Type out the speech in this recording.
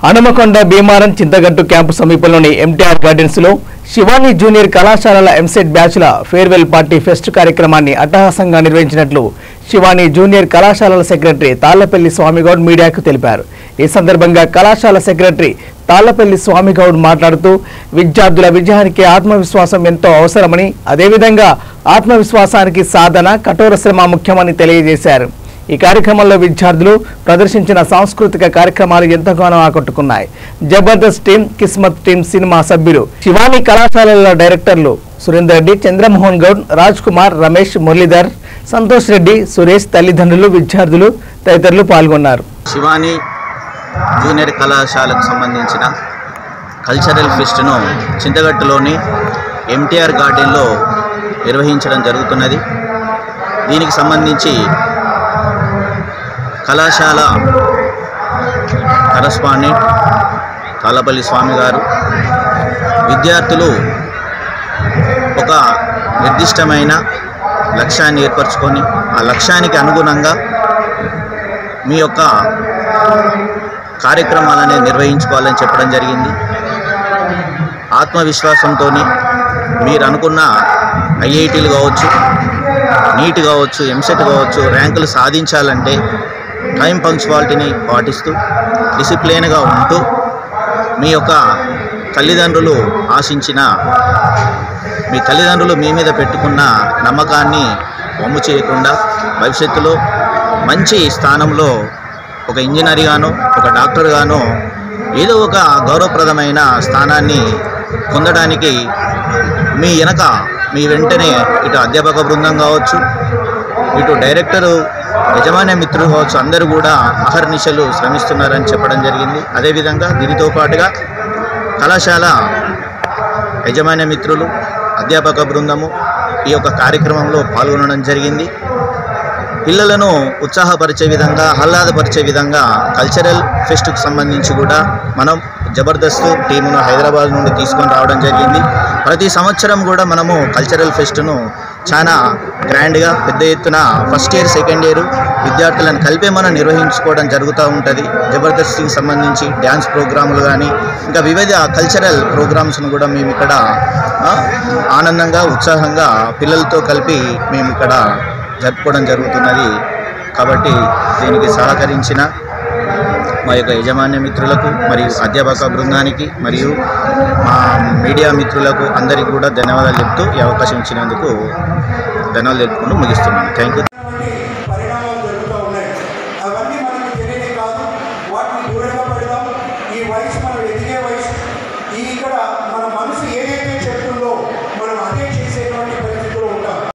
Hanumakonda Bheemaram Chintagattu camp సమీపంలోని MTR gardens లో Shivani junior కళాశాలల ఎంసెట్ బ్యాచ్ల ఫేర్వెల్ పార్టీ ఫెస్ట్ కార్యక్రమాన్ని అట్టహాసంగా నిర్వహించినట్లు శివాని జూనియర్ కళాశాలల సెక్రటరీ తాళ్లపల్లి స్వామిగౌడ్ మీడియాకు తెలిపారు. ఈ సందర్భంగా కళాశాల సెక్రటరీ తాళ్లపల్లి స్వామిగౌడ్ మాట్లాడుతూ విద్యార్థుల విజయానికి ఆత్మవిశ్వాసం ఎంతో అవసరమని, అదేవిధంగా ఆత్మవిశ్వాసానికి సాధన, కఠోర శ్రమ ముఖ్యమని తెలియజేశారు. ఈ కార్యక్రమంలో విద్యార్థులు ప్రదర్శించిన సాంస్కృతిక కార్యక్రమాలు ఎంతగానో ఆకట్టుకున్నాయి. జబర్దస్త్ టీం, కిస్మత్ టీం సినిమా సభ్యులు, శివాని కళాశాలల డైరెక్టర్లు సురేందర్ రెడ్డి, చంద్రమోహన్ గౌడ్, రాజ్ కుమార్, రమేష్, మురళీధర్, సంతోష్ రెడ్డి, సురేష్, తల్లిదండ్రులు, విద్యార్థులు తదితరులు పాల్గొన్నారు. శివాని జూనియర్ కళాశాలకు సంబంధించిన కల్చరల్ ఫెస్ట్ను చింతగట్టులోని ఎంటీఆర్ గార్డెన్లో నిర్వహించడం జరుగుతున్నది. దీనికి సంబంధించి కళాశాల కరస్పాండెంట్ తాళ్లపల్లి స్వామి గారు విద్యార్థులు ఒక నిర్దిష్టమైన లక్ష్యాన్ని ఏర్పరచుకొని ఆ లక్ష్యానికి అనుగుణంగా మీ యొక్క కార్యక్రమాలని నిర్వహించుకోవాలని చెప్పడం జరిగింది. ఆత్మవిశ్వాసంతో మీరు అనుకున్న ఐఐటీలు కావచ్చు, నీట్ కావచ్చు, ఎంసెట్ కావచ్చు, ర్యాంకులు సాధించాలంటే టైం పంక్చువాలిటీని పాటిస్తూ డిసిప్లిన్గా ఉంటూ మీ యొక్క తల్లిదండ్రులు ఆశించిన, మీ తల్లిదండ్రులు మీ మీద పెట్టుకున్న నమ్మకాన్ని వమ్ము చేయకుండా భవిష్యత్తులో మంచి స్థానంలో ఒక ఇంజనీర్గానో, ఒక డాక్టర్గానో ఏదో ఒక గౌరవప్రదమైన స్థానాన్ని పొందడానికి మీ వెంటనే ఇటు అధ్యాపక బృందం కావచ్చు, ఇటు డైరెక్టరు, యజమాన్య మిత్రులు కావచ్చు, అందరూ కూడా అహర్నిశలు శ్రమిస్తున్నారని చెప్పడం జరిగింది. అదేవిధంగా దీనితో పాటుగా కళాశాల యజమాన్య మిత్రులు, అధ్యాపక బృందము ఈ యొక్క కార్యక్రమంలో పాల్గొనడం జరిగింది. పిల్లలను ఉత్సాహపరిచే విధంగా, ఆహ్లాదపరిచే విధంగా కల్చరల్ ఫెస్ట్కు సంబంధించి కూడా మనం జబర్దస్త్ టీమును హైదరాబాద్ నుండి తీసుకొని రావడం జరిగింది. ప్రతి సంవత్సరం కూడా మనము కల్చరల్ ఫెస్ట్ను చాలా గ్రాండ్గా, పెద్ద ఎత్తున ఫస్ట్ ఇయర్, సెకండ్ ఇయర్ విద్యార్థులను కలిపే మనం నిర్వహించుకోవడం జరుగుతూ ఉంటుంది. జబర్దస్త్కి సంబంధించి డ్యాన్స్ ప్రోగ్రాములు కానీ ఇంకా వివిధ కల్చరల్ ప్రోగ్రామ్స్ను కూడా మేము ఇక్కడ ఆనందంగా, ఉత్సాహంగా పిల్లలతో కలిపి మేము ఇక్కడ జరుపుకోవడం జరుగుతున్నది. కాబట్టి దీనికి సహకరించిన మా యొక్క యజమాన్య మిత్రులకు మరియు అధ్యాపక బృందానికి మరియు మా మీడియా మిత్రులకు అందరికీ కూడా ధన్యవాదాలు చెప్తూ ఈ అవకాశం ఇచ్చినందుకు ధన్యవాదాలు తెలుపుకుంటూ ముగిస్తున్నాను. Thank you.